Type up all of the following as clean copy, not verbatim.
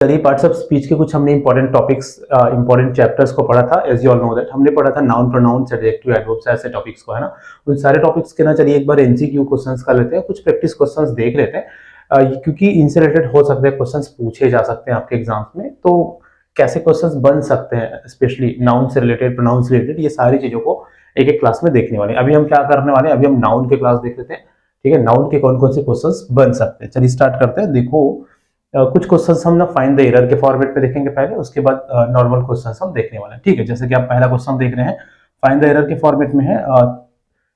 चलिए parts of speech के कुछ हमने इंपॉर्टेंट टॉपिक्स इंपॉर्टेंट चैप्टर्स को पढ़ा था। As you all know that हमने पढ़ा था नाउन प्रोनाउंस एडजेक्टिव एडवर्ब्स ऐसे टॉपिक्स को, है ना। उन सारे टॉपिक्स के ना चलिए एक बार एमसीक्यू क्वेश्चंस कर लेते हैं, कुछ प्रैक्टिस क्वेश्चंस देख लेते हैं, क्योंकि इनसे रिलेटेड हो सकते हैं क्वेश्चंस पूछे जा सकते हैं आपके एग्जाम्स में। तो कैसे क्वेश्चंस बन सकते हैं स्पेशली नाउन से रिलेटेड, प्रोनाउंस से रिलेटेड, ये सारी चीजों को एक एक क्लास में देखने वाले हैं। अभी हम क्या करने वाले हैं, अभी हम नाउन के क्लास देख लेते हैं, ठीक है। नाउन के कौन कौन से क्वेश्चंस बन सकते हैं, चलिए स्टार्ट करते हैं। देखो कुछ क्वेश्चंस हम ना फाइंड द एरर के फॉर्मेट में देखेंगे पहले, उसके बाद नॉर्मल क्वेश्चंस हम देखने वाले हैं, ठीक है। जैसे कि आप पहला क्वेश्चन देख रहे हैं, फाइंड द एरर के फॉर्मेट में है।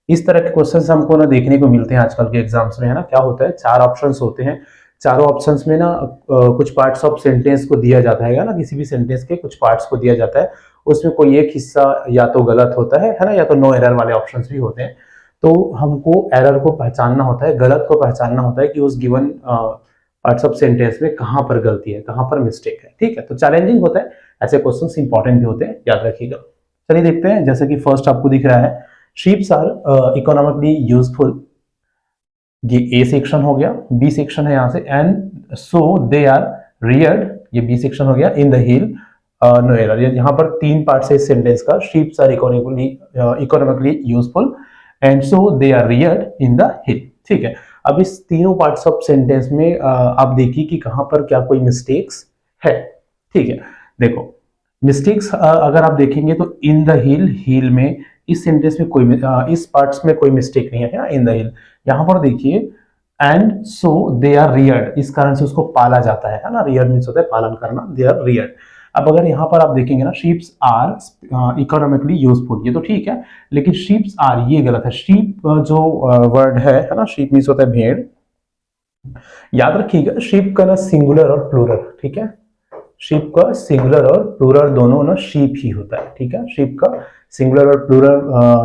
इस तरह के क्वेश्चंस हमको ना देखने को मिलते हैं आजकल के एग्जाम्स में, है ना। क्या होता है, चार ऑप्शंस होते हैं, चारों ऑप्शंस में ना कुछ पार्ट्स ऑफ सेंटेंस को दिया जाता है ना, किसी भी सेंटेंस के कुछ पार्ट्स को दिया जाता है, उसमें कोई एक हिस्सा या तो गलत होता है ना, या तो नो एरर वाले ऑप्शंस भी होते हैं। तो हमको एरर को पहचानना होता है, गलत को पहचानना होता है कि उस गिवन पार्ट्स ऑफ सेंटेंस में कहां पर गलती है, कहां पर मिस्टेक है, ठीक है। तो चैलेंजिंग होता है, ऐसे क्वेश्चंस इंपॉर्टेंट भी होते हैं, याद रखिएगा। चलिए देखते हैं, जैसे कि फर्स्ट आपको दिख रहा है, शीप्स आर इकोनॉमिकली यूजफुल, ये ए सेक्शन हो गया। बी सेक्शन है यहाँ से, and so they are reared, ये बी सेक्शन हो गया, in the hill no error. यहाँ पर तीन पार्ट है इस सेंटेंस का, sheeps are economically useful and so they are reared in the hill, ठीक है। अब इस तीनों पार्ट्स ऑफ सेंटेंस में आप देखिए कि कहां पर क्या कोई मिस्टेक्स है, ठीक है। देखो मिस्टेक्स अगर आप देखेंगे तो इन द हिल, हिल में इस सेंटेंस में कोई इस पार्ट्स में कोई मिस्टेक नहीं है ना, इन द हिल। यहां पर देखिए and so they are reared, इस कारण से उसको पाला जाता है ना, रियर्ड मींस होता है पालन करना, दे आर रियर्ड। अब अगर यहाँ पर आप देखेंगे ना, शीप्स आर इकोनॉमिकली यूजफुल, ये तो ठीक है, लेकिन शीप्स आर ये गलत है। शीप जो वर्ड है ना, शीप मींस होता है भेड़। याद रखिएगा शीप का ना सिंगुलर और प्लूरल, ठीक है। शीप का सिंगुलर और प्लूरल दोनों ना शीप ही होता है, ठीक है। शीप का सिंगुलर और प्लूरल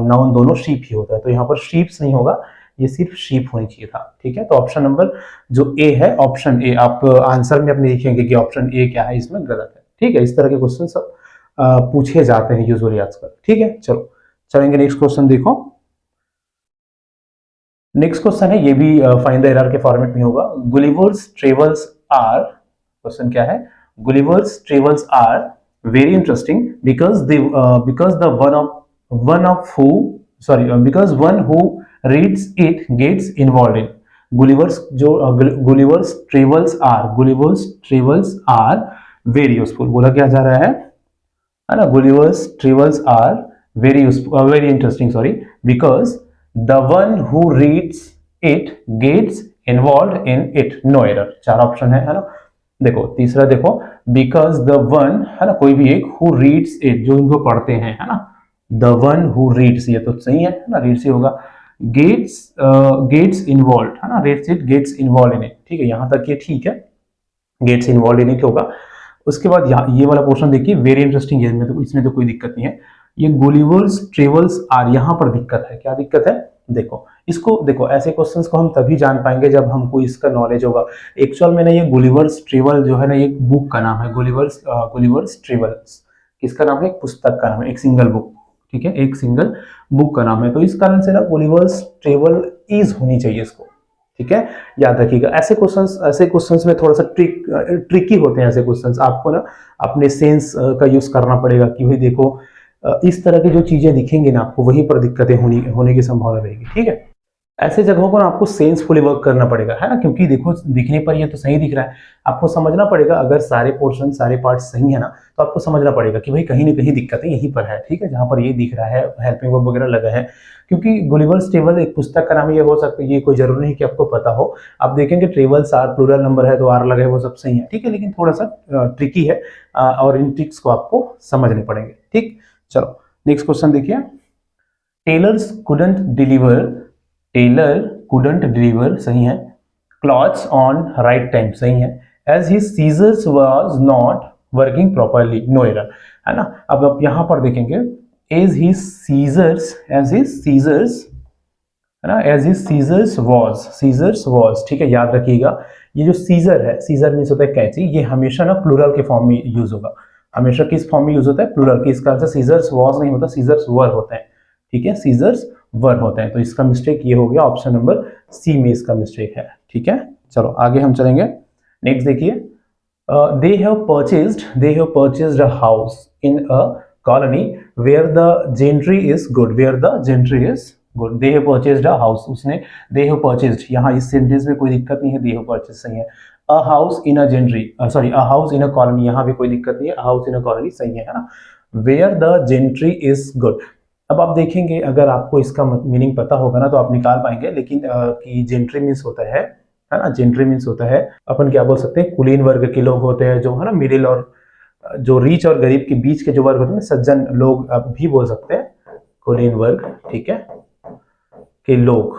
नाउन दोनों शीप ही होता है, तो यहाँ पर शीप्स नहीं होगा, ये सिर्फ शीप होनी चाहिए था, ठीक है। तो ऑप्शन नंबर जो ए है, ऑप्शन ए, आप आंसर में अपने लिखेंगे कि ऑप्शन ए क्या है, इसमें गलत है, ठीक है। इस तरह के क्वेश्चन सब पूछे जाते हैं यूजुअली आजकल, ठीक है। चलो चलेंगे नेक्स्ट क्वेश्चन, देखो नेक्स्ट क्वेश्चन है, ये भी फाइंड द एरर के फॉर्मेट में होगा। गुलिवर्स ट्रेवल्स आर, क्वेश्चन क्या है, Gulliver's travels are very interesting because the one of who sorry because one who reads it gets involved in। Gulliver's जो Gulliver's travels are very useful, बोला क्या जा रहा है ना, Gulliver's travels are very useful, very interesting sorry, because the one who reads it gets involve in it, no error. चार option है ना। देखो तीसरा देखो, बिकॉज द वन है ना, कोई भी एक, हु रीड्स इट, जो इनको पढ़ते हैं, है ना, द वन हु रीड्स, ये तो सही है ना, रीड्स ही होगा। गेट्स इन्वॉल्व है ना, reads it gets involve in it, ठीक है, यहां तक ये ठीक है, गेट्स इन्वॉल्व इन इट होगा। उसके बाद ये वाला पोर्शन देखिए, वेरी इंटरेस्टिंग है, इसमें तो कोई दिक्कत नहीं है। ये गुलिवर्स ट्रेवल्स आर, यहां पर दिक्कत है, क्या दिक्कत है, देखो इसको, देखो ऐसे क्वेश्चंस को हम तभी जान पाएंगे जब हमको इसका नॉलेज होगा। एक्चुअल में ना ये गुलिवर्स ट्रेवल जो है ना, एक बुक का नाम है, गुलिवर्स ट्रेवल्स, किसका नाम है, एक पुस्तक का नाम है, एक सिंगल बुक, ठीक है, एक सिंगल बुक का नाम है। तो इस कारण से ना गुलिवर्स ट्रेवल इज होनी चाहिए इसको, ठीक है, याद रखिएगा। ऐसे क्वेश्चंस में थोड़ा सा ट्रिकी होते हैं ऐसे क्वेश्चंस, आपको ना अपने सेंस का यूज करना पड़ेगा कि भाई देखो इस तरह की जो चीजें दिखेंगी ना आपको, वहीं पर दिक्कतें होने की संभावना रहेगी, ठीक है। ऐसे जगहों पर आपको सेंसफुली वर्क करना पड़ेगा, है ना, क्योंकि देखो दिखने पर ये तो सही दिख रहा है, आपको समझना पड़ेगा, अगर सारे पोर्शन सारे पार्ट सही है ना, तो आपको समझना पड़ेगा कि भाई कहीं ना कहीं दिक्कतें यहीं पर है, ठीक है, जहां पर ये दिख रहा है हेल्पिंग वर्ब वगैरह लगा है। क्योंकि गुलिवर्स ट्रेवल एक पुस्तक का नाम ये हो सकता है, ये कोई जरूरी नहीं कि आपको पता हो। आप देखेंगे ट्रेवल्स आर प्लूरल नंबर है तो आर लगा है, वो सब सही है, ठीक है, लेकिन थोड़ा सा ट्रिकी है और इन ट्रिक्स को आपको समझने पड़ेंगे, ठीक। चलो नेक्स्ट क्वेश्चन देखिए, tailors couldn't deliver, tailor couldn't deliver सही है, क्लॉथ्स ऑन राइट टाइम सही है, as his scissors was not working properly, no error, है ना। अब आप यहां पर देखेंगे एज हिज सीजर्स है ना, एज हिज सीजर्स वाज, ठीक है, याद रखिएगा ये जो सीजर है, सीजर मींस होता है कैंची, ये हमेशा ना प्लूरल के फॉर्म में यूज होगा, हमेशा किस फॉर्म में यूज होता है, प्लूरल की, इसका आंसर सीजर्स वाज नहीं होता, सीजर्स वर होते हैं, ठीक है, सीजर्स वर होते हैं। तो इसका मिस्टेक ये हो गया, ऑप्शन नंबर सी में इसका मिस्टेक है, ठीक है। चलो आगे हम चलेंगे, नेक्स्ट देखिए, they have purchased a house in a colony where the gentry is good, where the gentry is good, they have purchased a house, उसने they have purchased, यहाँ इस सेंटेंस में कोई दिक्कत नहीं है, they have purchased सही है, a house in a gentry, sorry, a house in a colony, यहाँ भी कोई दिक्कत नहीं है, a house in a colony सही है ना, where the gentry is good। अब आप देखेंगे अगर आपको इसका मीनिंग पता होगा ना तो आप निकाल पाएंगे, लेकिन कि जेंट्री मीन्स होता है ना, जेंट्री मीन्स होता है, अपन क्या बोल सकते हैं, कुलीन वर्ग के लोग होते हैं जो है ना, मिडिल और जो रीच और गरीब के बीच के जो वर्ग होते हैं, सज्जन लोग आप भी बोल सकते हैं, कुलीन वर्ग, ठीक है, के लोग,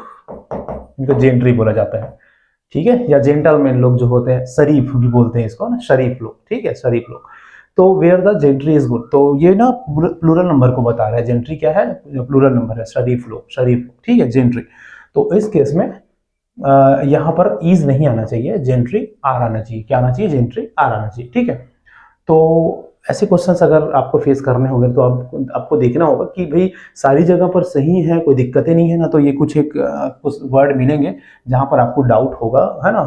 इनको जेंट्री बोला जाता है, ठीक है, या जेंटलमैन लोग जो होते हैं, शरीफ भी बोलते हैं इसको ना, शरीफ लोग, ठीक है, शरीफ लोग। तो where the gentry is good, तो ये ना प्लूरल नंबर को बता रहा है, जेंट्री क्या है, प्लूरल नंबर है, शरीफ लोग, शरीफ लोग, ठीक है, जेंट्री। तो इस केस में यहाँ पर ईज नहीं आना चाहिए, जेंट्री आर आना चाहिए, क्या आना चाहिए, जेंट्री आर आना चाहिए, ठीक है। तो ऐसे क्वेश्चंस अगर आपको फेस करने होंगे तो आपको देखना होगा कि भाई सारी जगह पर सही है, कोई दिक्कतें नहीं है ना, तो ये कुछ वर्ड मिलेंगे जहां पर आपको डाउट होगा, है ना,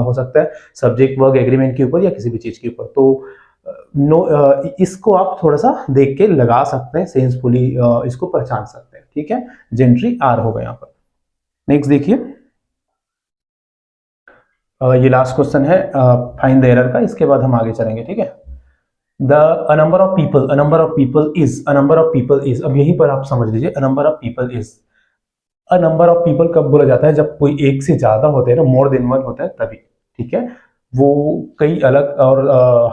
हो सकता है सब्जेक्ट वर्ब एग्रीमेंट के ऊपर या किसी भी चीज के ऊपर, तो इसको आप थोड़ा सा देख के लगा सकते हैं, सेंसफुली इसको पहचान सकते हैं, ठीक है, जेंट्री आर होगा यहाँ पर। नेक्स्ट देखिए, ये लास्ट क्वेश्चन है फाइंड द एरर का, इसके बाद हम आगे चलेंगे, ठीक है। a number of people is, अब यहीं पर आप समझ लीजिए, a number of people is, a number of people कब बोला जाता है, जब कोई एक से ज्यादा होते हैं ना, मोर देन वन होता है तभी, ठीक है, वो कई अलग और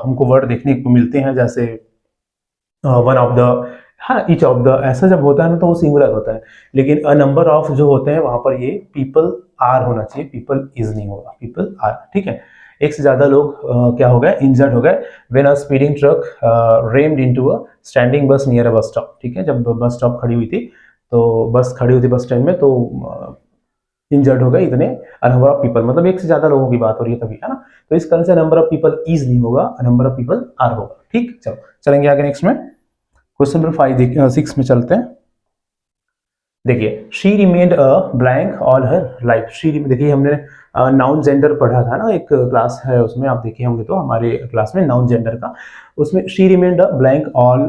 हमको वर्ड देखने को मिलते हैं, जैसे वन ऑफ द, हाँ, ईच ऑफ द, ऐसा जब होता है ना तो वो सिंगुलर होता है, लेकिन अ नंबर ऑफ जो होते हैं वहां पर ये पीपल आर होना चाहिए, पीपल इज नहीं होगा, पीपल आर, ठीक है। एक से ज्यादा लोग क्या हो गए, इंजर्ड हो गए, when a speeding truck rammed into a standing bus near a bus stop, ठीक है, जब बस स्टॉप खड़ी हुई थी, तो बस खड़ी हुई थी बस स्टैंड में, तो इंजर्ड हो गए इतने, नंबर ऑफ पीपल, मतलब एक से ज्यादा लोगों की बात हो रही है तभी, है ना, तो इस कारण से नंबर ऑफ पीपल इज नहीं होगा, नंबर ऑफ पीपल आर होगा, ठीक। चलो चलेंगे आगे, नेक्स्ट में क्वेश्चन नंबर 6 में चलते हैं। देखिए, she remained a blank all her life, she, देखिए हमने नाउन जेंडर पढ़ा था ना, एक क्लास है उसमें, आप देखे होंगे तो हमारे क्लास में नाउन जेंडर का, उसमें she remained a blank all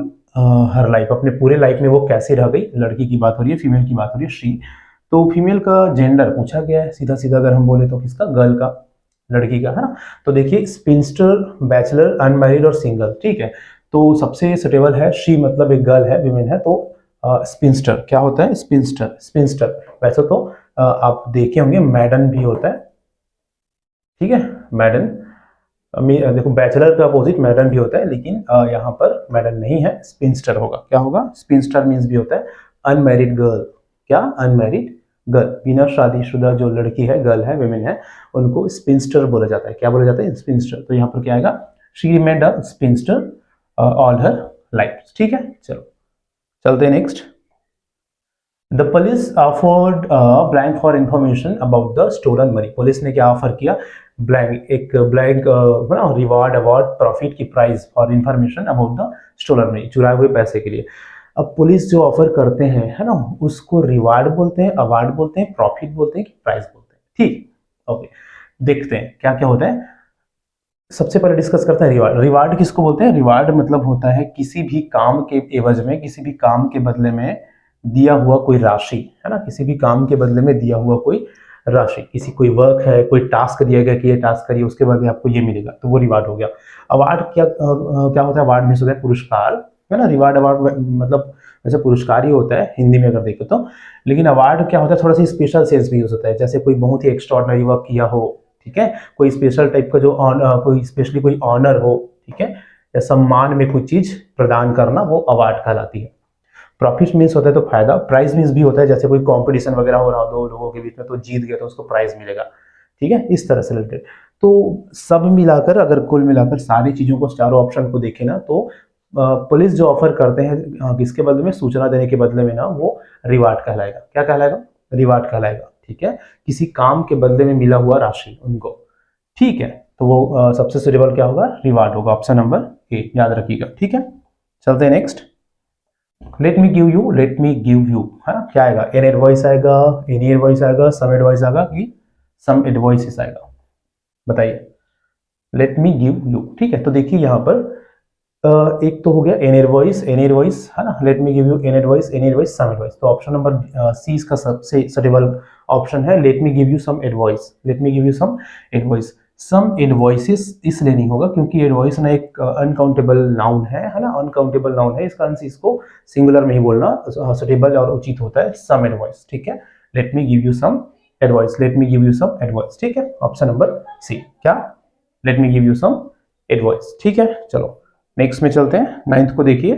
her life, अपने पूरे लाइफ में वो कैसे रह गई, लड़की की बात हो रही है, फीमेल की बात हो रही है, शी, तो फीमेल का जेंडर पूछा गया है, सीधा सीधा अगर हम बोले तो किसका, गर्ल का, लड़की का, है ना। तो देखिए, स्पिंस्टर, बैचलर, अनमैरिड और सिंगल, ठीक है, तो सबसे सुटेबल है शी, मतलब एक गर्ल है, विमेन है, तो स्पिंस्टर क्या होता है, स्पिंस्टर, स्पिंस्टर, वैसे तो आप देखे होंगे मैडन भी होता है, ठीक है, मैडन, देखो बैचलर का अपोजिट मैडन भी होता है, लेकिन यहाँ पर मैडन नहीं है, स्पिंस्टर होगा, क्या होगा, स्पिंस्टर मीन्स भी होता है अनमैरिड गर्ल, क्या, अनमैरिड गर्ल, बिना शादीशुदा जो लड़की है, गर्ल है, विमेन है, उनको स्पिंस्टर बोला जाता है, क्या बोला जाता है, स्पिंस्टर। तो यहाँ पर क्या आएगा, she remained a spinster all her life, ठीक है। चलो चलते हैं next. The police offered blank for information about the stolen money, police ने क्या ऑफर किया, ब्लैंक, एक ब्लैंक रिवार्ड, अवार्ड, प्रॉफिट की price for information about the stolen money, चुराए हुए पैसे के लिए। अब पुलिस जो ऑफर करते हैं, है ना, उसको रिवार्ड बोलते हैं, अवार्ड बोलते हैं, प्रॉफिट बोलते हैं कि प्राइस बोलते हैं, ठीक, ओके, देखते हैं क्या क्या होता है। सबसे पहले डिस्कस करते हैं रिवार्ड। रिवार्ड किसको बोलते हैं, रिवार्ड मतलब होता है किसी भी काम के एवज में, किसी भी काम के बदले में दिया हुआ कोई राशि, है ना, किसी भी काम के बदले में दिया हुआ कोई राशि, किसी कोई वर्क है, कोई टास्क दिया गया कि ये टास्क करिए, उसके बदले आपको ये मिलेगा, तो वो रिवार्ड हो गया। अवार्ड क्या होता है, अवार्ड में होता है पुरस्कार, है ना, रिवार्ड अवार्ड मतलब वैसे पुरस्कार ही होता है हिंदी में अगर देखो तो, लेकिन अवार्ड क्या होता है, थोड़ा सा स्पेशल सेंस भी यूज होता है, जैसे कोई बहुत ही एक्स्ट्राऑर्डिनरी वर्क किया हो, ठीक है, कोई स्पेशल टाइप का जो कोई स्पेशली कोई ऑनर हो, ठीक है, या सम्मान में कोई चीज प्रदान करना, वो अवार्ड कहलाती है। प्रॉफिट मीन्स होता है तो फायदा, प्राइज मीन्स भी होता है, जैसे कोई कंपटीशन वगैरह हो रहा हो दो लोगों के बीच में, तो जीत गया तो उसको प्राइज मिलेगा, ठीक है, इस तरह से रिलेटेड। तो सब मिलाकर, अगर कुल मिलाकर सारी चीजों को, चारों ऑप्शन को देखें ना, तो पुलिस जो ऑफर करते हैं किसके बदले में, सूचना देने के बदले में ना, वो रिवार्ड कहलाएगा, क्या कहलाएगा, रिवार्ड कहलाएगा, ठीक है, किसी काम के बदले में मिला हुआ राशि उनको, ठीक है, तो वो सबसे सुटेबल क्या होगा, रिवार्ड होगा, ऑप्शन नंबर ए, याद रखिएगा, ठीक है। चलते हैं next. Late me give you, late me give you, है ना, क्या आएगा, एन एडवाइस आएगा, एनी एडवाइस आएगा, सम एडवाइस आएगा कि सम एडवाइस आएगा, बताइए। लेट मी गिव यू, ठीक है। तो देखिए यहाँ पर एक तो हो गया एन इनवॉइस, एन इनवॉइस है ना, let me give you an invoice some invoice. तो ऑप्शन नंबर सी इसका सबसे सटेबल ऑप्शन है, let me give you some invoice, let me give you some invoice. Some invoices इसलिए नहीं होगा क्योंकि इनवॉइस ना एक अनकाउंटेबल नाउन है ना, अनकाउंटेबल नाउन है, इस कारण से इसको सिंगुलर में ही बोलना सटेबल और उचित होता है, सम इनवॉइस, ठीक है। Let me give you some advice, let me give you some advice, ठीक है। ऑप्शन नंबर सी क्या, let me give you some advice, ठीक है। चलो नेक्स्ट में चलते हैं, नाइन्थ को देखिए।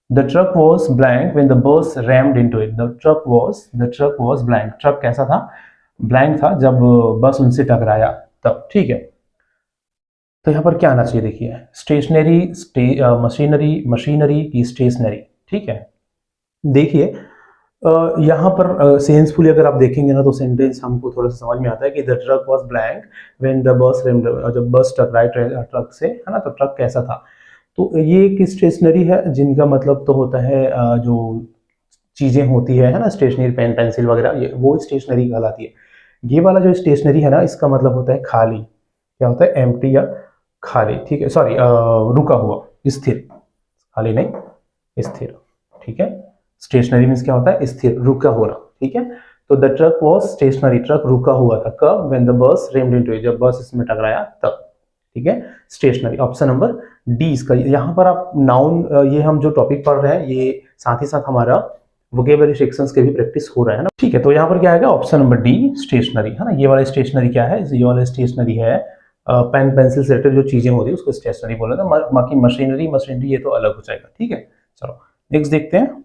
The truck was blank when the bus rumped into it. The truck was blank, truck कैसा था, ब्लैंक था जब बस उनसे टकराया तब, ठीक है। तो यहाँ पर क्या आना चाहिए, देखिए स्टेशनरी, मशीनरी, मशीनरी की स्टेशनरी, ठीक है। देखिए यहाँ पर सेंसफुली अगर आप देखेंगे ना तो सेंटेंस हमको थोड़ा सा समझ में आता है कि the truck was blank when the bus, जब बस टकराई ट्रक से, है ना, तो ट्रक कैसा था। तो ये एक स्टेशनरी है जिनका मतलब तो होता है जो चीजें होती है ना, स्टेशनरी, पेन पेंसिल वगैरह, ये वो स्टेशनरी कहलाती है। ये वाला जो स्टेशनरी है ना, इसका मतलब होता है खाली, क्या होता है, एम्प्टी या खाली, ठीक है, सॉरी रुका हुआ, स्थिर, खाली नहीं स्थिर, ठीक है। स्टेशनरी मीन्स क्या होता है, स्थिर, रुका होना, ठीक है। तो the truck was stationary, truck रुका हुआ था कब, when the bus रेम्ड into it, जब बस इसमें टकराया तब, ठीक है। स्टेशनरी, ऑप्शन नंबर डी इसका। यहाँ पर आप नाउन, ये हम जो टॉपिक पढ़ रहे हैं ये साथ ही साथ हमारा वोकेबलरी सेक्शंस के भी प्रैक्टिस हो रहा है ना, ठीक है। तो यहाँ पर क्या आएगा, ऑप्शन नंबर डी स्टेशनरी, है ना। ये वाला स्टेशनरी क्या है, ये वाला स्टेशनरी है पेन पेंसिल से रिलेटेड जो चीजें होती है उसको स्टेशनरी बोला था। बाकी मशीनरी, मशीनरी ये तो अलग हो जाएगा, ठीक है। चलो नेक्स्ट देखते हैं।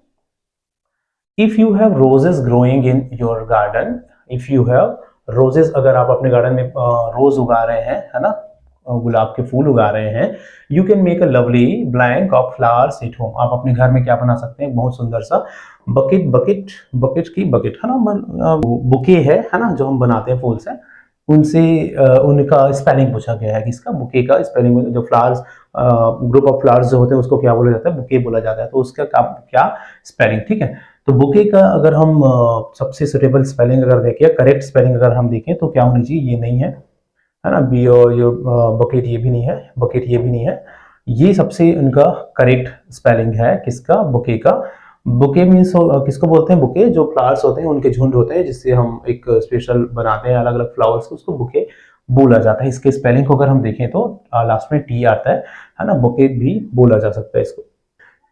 If you have roses growing in your garden, if you have roses, अगर आप अपने गार्डन में रोज उगा रहे हैं, है ना, गुलाब के फूल उगा रहे हैं, you can make a lovely blank of flowers at home. आप अपने घर में क्या बना सकते हैं, बहुत सुंदर सा बकेट, बकेट की बकेट, है ना, बुके है ना, जो हम बनाते हैं फूल से, उनसे उनका स्पेलिंग पूछा गया है, किसका, बुके का स्पेलिंग, जो फ्लावर्स, ग्रुप ऑफ फ्लावर्स जो होते हैं उसको क्या बोला जाता है, बुके बोला जाता है, तो उसका क्या स्पेलिंग, ठीक है। तो बुके का अगर हम सबसे सुटेबल स्पेलिंग अगर देखें, करेक्ट स्पेलिंग अगर हम देखें तो क्या होनी चाहिए, ये नहीं है ना, बी और ये बकेट, ये भी नहीं है, बकेट ये भी नहीं है, ये सबसे उनका करेक्ट स्पेलिंग है, किसका, बुके का। बुके मीन्स किसको बोलते हैं, बुके जो फ्लावर्स होते हैं उनके झुंड होते हैं, जिससे हम एक स्पेशल बनाते हैं अलग अलग फ्लावर्स को, उसको बुके बोला जाता है। इसके स्पेलिंग को अगर हम देखें तो लास्ट में टी आता है ना, बुके भी बोला जा सकता है इसको।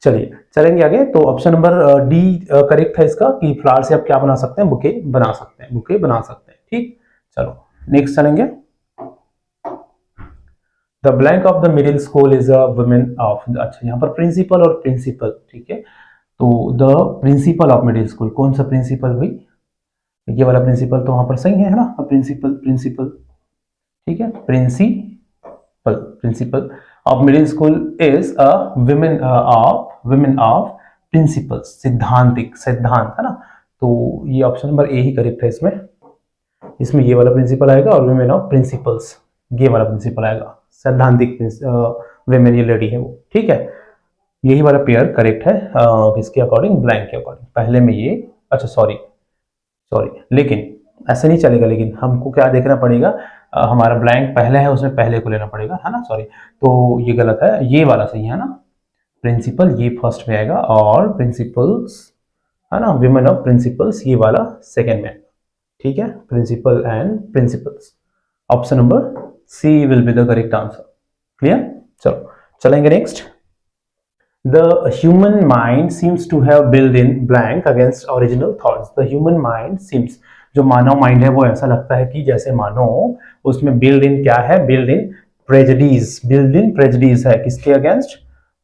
चलिए चलेंगे आगे। तो ऑप्शन नंबर डी करेक्ट है इसका, कि फ्लावर से आप क्या बना सकते हैं, बुके बना सकते हैं, बुके बना सकते हैं, ठीक। चलो नेक्स्ट चलेंगे। The blank of the middle school is a woman of, अच्छा यहाँ पर प्रिंसिपल और प्रिंसिपल, ठीक है। तो the principal of middle school, कौन सा प्रिंसिपल भाई, ये वाला प्रिंसिपल तो वहां पर सही है ना, प्रिंसिपल, प्रिंसिपल, ठीक है, principal, principal of middle school is a woman of principle, सिद्धांतिक, सिद्धांत, है ना। तो ये ऑप्शन नंबर ए ही करेक्ट है इसमें, इसमें ये वाला प्रिंसिपल आएगा और वुमेन ऑफ प्रिंसिपल्स ये वाला प्रिंसिपल आएगा, सैद्धांतिक वुमेन ये लेडी है वो, ठीक है। यही वाला पेयर करेक्ट है किसके अकॉर्डिंग, ब्लैंक के अकॉर्डिंग। पहले में ये, अच्छा सॉरी सॉरी, लेकिन ऐसे नहीं चलेगा, लेकिन हमको क्या देखना पड़ेगा, हमारा ब्लैंक पहले है उसमें पहले को लेना पड़ेगा, है ना, सॉरी। तो ये गलत है, ये वाला सही है ना, प्रिंसिपल ये फर्स्ट में आएगा और प्रिंसिपल्स, है ना, विमेन ऑफ प्रिंसिपल्स ये वाला सेकेंड में, ठीक है। Principle and principles, option number C will be the correct answer, clear. चलो चलेंगे next. The human mind seems to have built-in blank against original thoughts. The human mind seems, जो मानव mind है वो ऐसा लगता है कि जैसे मानो उसमें बिल्ड इन क्या है, build in prejudice, build in prejudice है, किसके अगेंस्ट,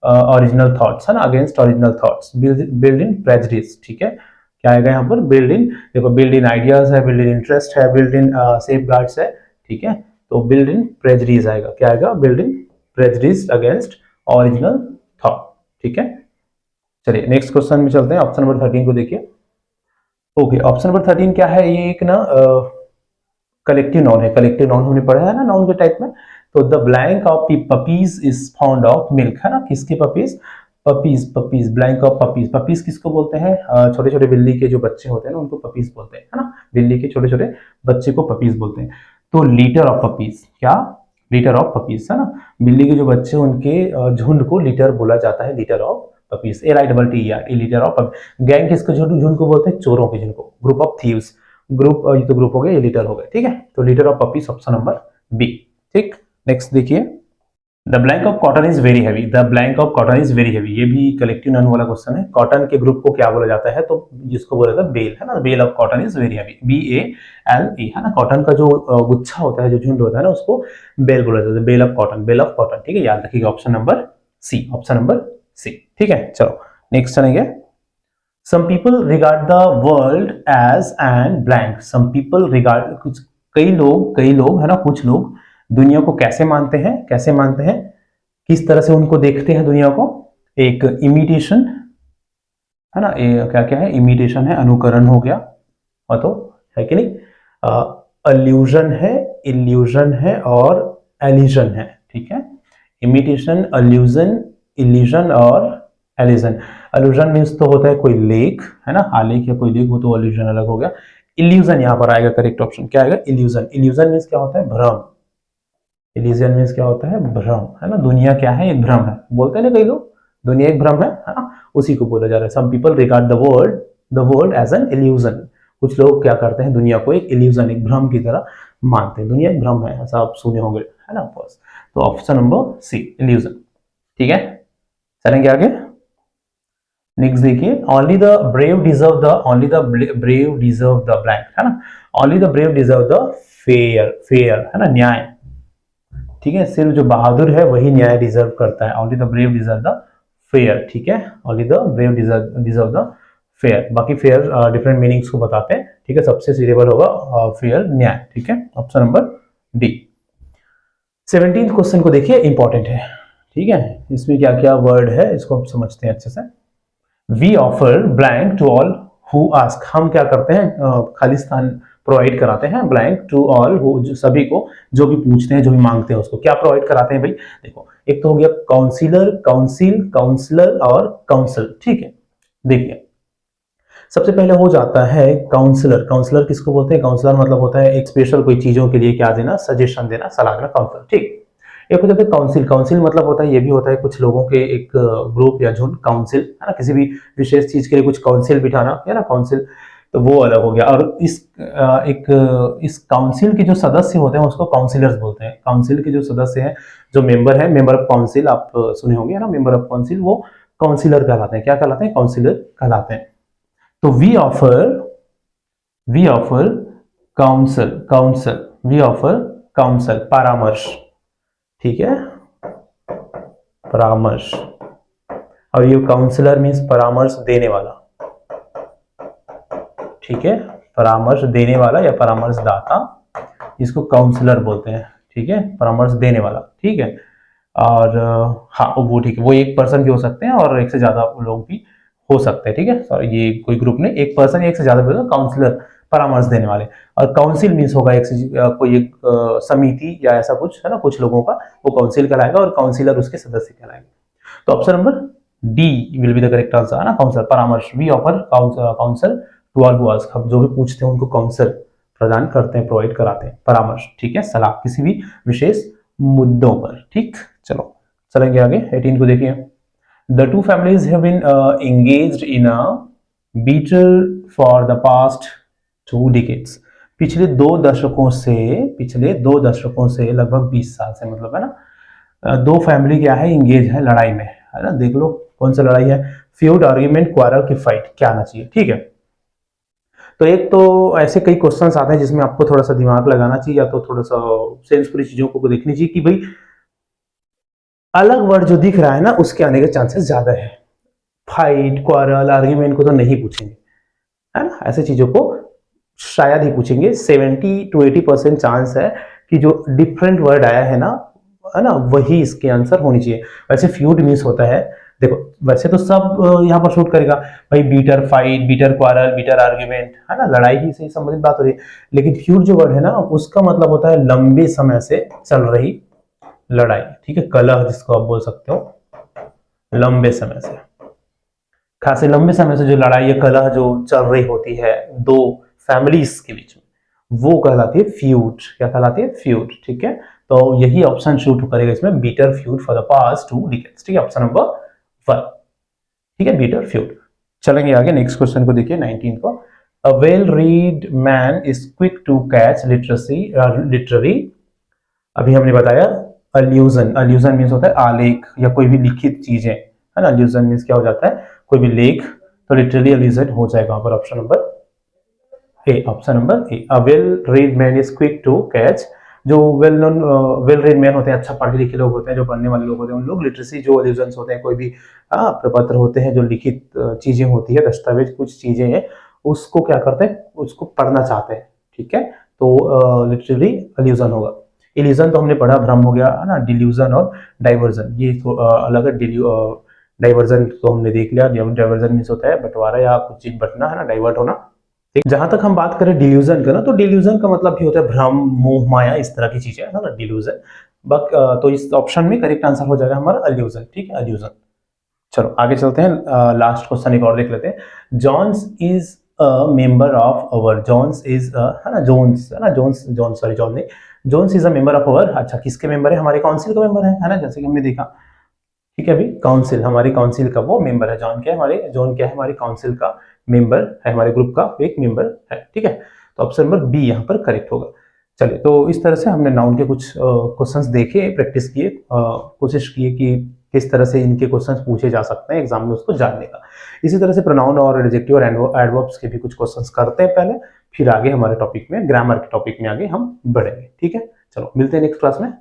ओरिजिनल थॉट्स, है ना, against original thoughts, build in prejudice, ठीक है। क्या आएगा यहाँ पर, बिल्ड इन, देखो बिल्ड इन आइडियाज है, बिल्ड इन इंटरेस्ट है, बिल्ड इन सेफगार्ड्स है, ठीक है। तो बिल्ड इन प्रेजुडिस आएगा, क्या आएगा, build in prejudice against original thought, ठीक है। चलिए नेक्स्ट क्वेश्चन में चलते हैं, ऑप्शन नंबर 13 को देखिए। ओके, ऑप्शन नंबर 13 क्या है, ये एक ना कलेक्टिव नाउन है, कलेक्टिव नाउन हमने पढ़ा है ना नाउन के टाइप में। तो the blank of puppies is found of milk, है ना, किसके puppies, puppies, puppies, blank of puppies, puppies किसको बोलते हैं, छोटे छोटे बिल्ली के जो बच्चे होते हैं ना उनको पपीज बोलते हैं, है ना, बिल्ली के छोटे छोटे बच्चे को पपीज बोलते हैं। तो लीटर ऑफ पपीज, क्या, लिटर ऑफ पपीज, है ना। बिल्ली के जो बच्चे उनके झुंड को लिटर बोला जाता है, litre of puppies, ALITER, litre of. Gang किसको झुंड को बोलते हैं? चोरों के झुंड को। ग्रुप ऑफ थीव्स, ग्रुप, ये तो ग्रुप हो गया, ये लिटर हो गया, ठीक है। तो litter of puppies option number B, ठीक। नेक्स्ट देखिए, the blank of cotton is very heavy, the blank of cotton is very heavy, ये भी कलेक्टिव नाउन वाला क्वेश्चन है। कॉटन के ग्रुप को क्या बोला जाता है? तो जिसको बोला जाता है बेल, है ना। Bale of cotton is very heavy, BALE, है ना। कॉटन का जो गुच्छा होता है, जो झुंड होता है ना, उसको बेल बोला जाता है, bale of cotton, bale of cotton, ठीक है। याद रखिएगा option number C, option number C, ठीक है। चलो नेक्स्ट चलेंगे। Some people regard the world as an blank, some people regard, कुछ कई लोग है ना, कुछ लोग दुनिया को कैसे मानते हैं? कैसे मानते हैं? किस तरह से उनको देखते हैं दुनिया को? एक इमिटेशन, है ना, क्या क्या है? इमिटेशन है, अनुकरण हो गया, और तो है कि नहीं, अल्यूजन है, इल्यूजन है और एलिजन है, ठीक है। इमिटेशन, अल्यूजन, इल्यूजन और एलिजन। अल्यूजन मीन्स तो होता है कोई लेक, है ना, आलेख या कोई लेक हो, तो अल्यूजन अलग हो गया। इल्यूजन यहाँ पर आएगा, करेक्ट ऑप्शन क्या आएगा? इल्यूजन। इल्यूजन मीन्स क्या होता है? भ्रम। इल्यूजन मीन्स क्या होता है? भ्रम, है ना। दुनिया क्या है? एक भ्रम है, बोलते हैं ना कई लोग, दुनिया एक भ्रम है ना, उसी को बोला जा रहा है। Some people regard the world as an illusion, कुछ लोग क्या करते हैं? दुनिया को एक इल्यूजन, एक भ्रम की तरह मानते हैं। दुनिया एक भ्रम है, ऐसा आप सुने होंगे, है ना। बस, तो ऑप्शन नंबर सी, इल्यूजन, ठीक है। चलेंगे आगे। नेक्स्ट देखिए, only the brave deserve the, only the brave deserve the blank, है ना। Only the brave deserve the fair, fair, है ना, न्याय, ठीक है। सिर्फ जो बहादुर है वही न्याय डिजर्व करता है। Only the brave deserve the fair, ठीक है। Only the brave deserve the fair. बाकी फेयर डिफरेंट मीनिंग्स को बताते हैं, ठीक है। सबसे सीरियबल होगा फेयर, न्याय, ठीक है। Option number D. 17th question को देखिए, इंपॉर्टेंट है, ठीक है। इसमें क्या क्या वर्ड है इसको हम समझते हैं अच्छे से। We offer blank to all who ask, हम क्या करते हैं? खाली स्थान प्रोवाइड कराते हैं, ब्लैंक टू ऑल, सभी को जो भी पूछते हैं, जो भी मांगते हैं, उसको क्या प्रोवाइड कराते हैं भाई? देखो, एक तो हो गया काउंसिलर, काउंसिल, काउंसलर और काउंसिल, ठीक है। देखिए, सबसे पहले हो जाता है काउंसलर। काउंसलर किसको बोलते हैं? काउंसलर मतलब होता है एक स्पेशल कोई चीजों के लिए क्या देना? सजेशन देना, सलाह देना, काउंसलर, ठीक। एक हो जाता है काउंसिल। काउंसिल मतलब होता है, ये भी होता है कुछ लोगों के एक ग्रुप या झुंड, काउंसिल, है ना। किसी भी विशेष चीज के लिए कुछ काउंसिल बिठाना, है ना, काउंसिल, तो वो अलग हो गया। और इस काउंसिल के जो सदस्य होते हैं उसको काउंसिलर्स बोलते हैं। काउंसिल के जो सदस्य हैं, जो मेंबर है, मेंबर ऑफ काउंसिल, आप सुने होंगे, है ना, मेंबर ऑफ काउंसिल, वो काउंसिलर कहलाते हैं। क्या कहलाते हैं? काउंसिलर कहलाते हैं। तो वी ऑफर काउंसल, परामर्श, ठीक है, परामर्श। और ये काउंसलर मीन्स परामर्श देने वाला, ठीक है, परामर्श देने वाला या परामर्शदाता, इसको काउंसलर बोलते हैं, ठीक है, परामर्श देने वाला, ठीक है। और हाँ, वो ठीक है, वो एक पर्सन भी हो सकते हैं और एक से ज्यादा लोग भी हो सकते हैं, ठीक है। सॉरी, ये कोई ग्रुप नहीं, एक पर्सन, एक से ज्यादा भी, काउंसलर, परामर्श देने वाले। और काउंसिल मीन्स होगा एक से कोई एक समिति या ऐसा कुछ, है ना, कुछ लोगों का, वो काउंसिल कहलाएगा और काउंसिलर उसके सदस्य कहलाएंगे। तो option number D will be the correct answer, है ना, काउंसलर, परामर्श। We offer counsel to all who ask, हम जो भी पूछते हैं उनको काउंसल प्रदान करते हैं, प्रोवाइड कराते हैं, परामर्श, ठीक है, सलाह किसी भी विशेष मुद्दों पर, ठीक। चलो चलेंगे आगे। 18 को देखिए। The two families have been engaged in a bitter for the past 2 decades, पिछले 2 दशकों से लगभग 20 साल से, मतलब, है ना, दो फैमिली क्या है? इंगेज है लड़ाई में, है ना। देख लो कौन सा लड़ाई है? फ्यूड, आर्ग्यूमेंट, क्वारल की फाइट, क्या आना चाहिए, ठीक है। तो एक तो ऐसे कई क्वेश्चंस आते हैं जिसमें आपको थोड़ा सा दिमाग लगाना चाहिए, या तो थोड़ा सा सेंसफुली चीजों को देखनी चाहिए कि भाई अलग वर्ड जो दिख रहा है ना, उसके आने के चांसेस ज्यादा है। फाइट, क्वारल, आर्ग्यूमेंट को तो नहीं पूछेंगे, है ना, ऐसे चीजों को शायद ही पूछेंगे। 70 to 80% चांस है कि जो डिफरेंट वर्ड आया है ना, वही इसके आंसर होनी चाहिए। वैसे फ्यूड मीन्स होता है, देखो वैसे तो सब यहाँ पर शूट करेगा भाई, bitter fight, bitter quarrel, bitter argument, है ना, लड़ाई ही से संबंधित बात हो रही है। लेकिन फ्यूड जो वर्ड है ना, उसका मतलब होता है लंबे समय से चल रही लड़ाई, ठीक है, कलह जिसको आप बोल सकते हो, लंबे समय से, खासे लंबे समय से जो लड़ाई या कलह जो चल रही होती है दो फैमिलीज के बीच में, वो कहलाती है फ्यूड। क्या कहलाती है? फ्यूड, ठीक है। तो यही ऑप्शन शूट करेगा इसमें, bitter feud for the past 2 decades, ठीक है, ऑप्शन नंबर 1, ठीक है, बीटर फ्यूड। चलेंगे आगे, नेक्स्ट क्वेश्चन को देखिए 19 को। A well read man is quick to catch literary, अभी हमने बताया अल्यूजन, अल्यूजन मीन्स होता है आलेख या कोई भी लिखित चीजें, है ना, अल्यूजन मीन्स क्या हो जाता है, कोई भी लेख, तो लिटरली अल्यूजन हो जाएगा यहाँ पर option number A, option number A. A well read man is quick to catch, जो well known well read man होते हैं, अच्छा पढ़े लिखे लोग होते हैं, जो पढ़ने वाले लोग होते हैं, उन लोग लिटरेसी जो एल्यूजन्स होते हैं, कोई भी प्रपत्र होते हैं, जो लिखित चीजें होती है, दस्तावेज कुछ चीजें हैं, उसको क्या करते हैं, उसको पढ़ना चाहते हैं, ठीक है, तो लिटरली एल्यूजन होगा। इल्यूजन तो हमने पढ़ा, भ्रम हो गया, है ना, डिल्यूजन और डाइवर्जन, ये तो अलग है। डाइवर्जन तो हमने देख लिया, डाइवर्जन मीन्स होता है बंटवारा या कुछ चीज बटना, है ना, डाइवर्ट होना। जहां तक हम बात करें डिल्यूजन का ना, तो डिल्यूजन का मतलब भी होता है भ्रम, मोह माया, इस तरह की चीजें, है ना, डिल्यूजन। तो इस ऑप्शन में करेक्ट आंसर हो जाएगा हमारा अल्यूजन, ठीक है, अल्यूजन। चलो आगे चलते हैं, लास्ट क्वेश्चन एक और देख लेते हैं। Jones is a member of our, Jones is है ना, जोन्स, है ना, जोन्स, जॉन सॉरी जॉन नहीं, Jones is a member of our, अच्छा किसके मेंबर है, हमारे काउंसिल का मेंबर है ना, जैसे कि हमने देखा, ठीक है, अभी काउंसिल, हमारी काउंसिल का वो मेंबर है, जॉन क्या है, हमारे जॉन क्या है, हमारी काउंसिल का मेंबर है, हमारे ग्रुप का एक मेंबर है, ठीक है, तो ऑप्शन नंबर बी यहाँ पर करेक्ट होगा। चलिए, तो इस तरह से हमने नाउन के कुछ क्वेश्चंस देखे, प्रैक्टिस किए, कोशिश की कि किस तरह से इनके क्वेश्चंस पूछे जा सकते हैं एग्जाम में, उसको जानने का। इसी तरह से प्रोनाउन और एडजेक्टिव और एडवर्ब्स के भी कुछ क्वेश्चंस करते हैं पहले, फिर आगे हमारे टॉपिक में, ग्रामर के टॉपिक में आगे हम बढ़ेंगे, ठीक है। चलो मिलते हैं नेक्स्ट क्लास में।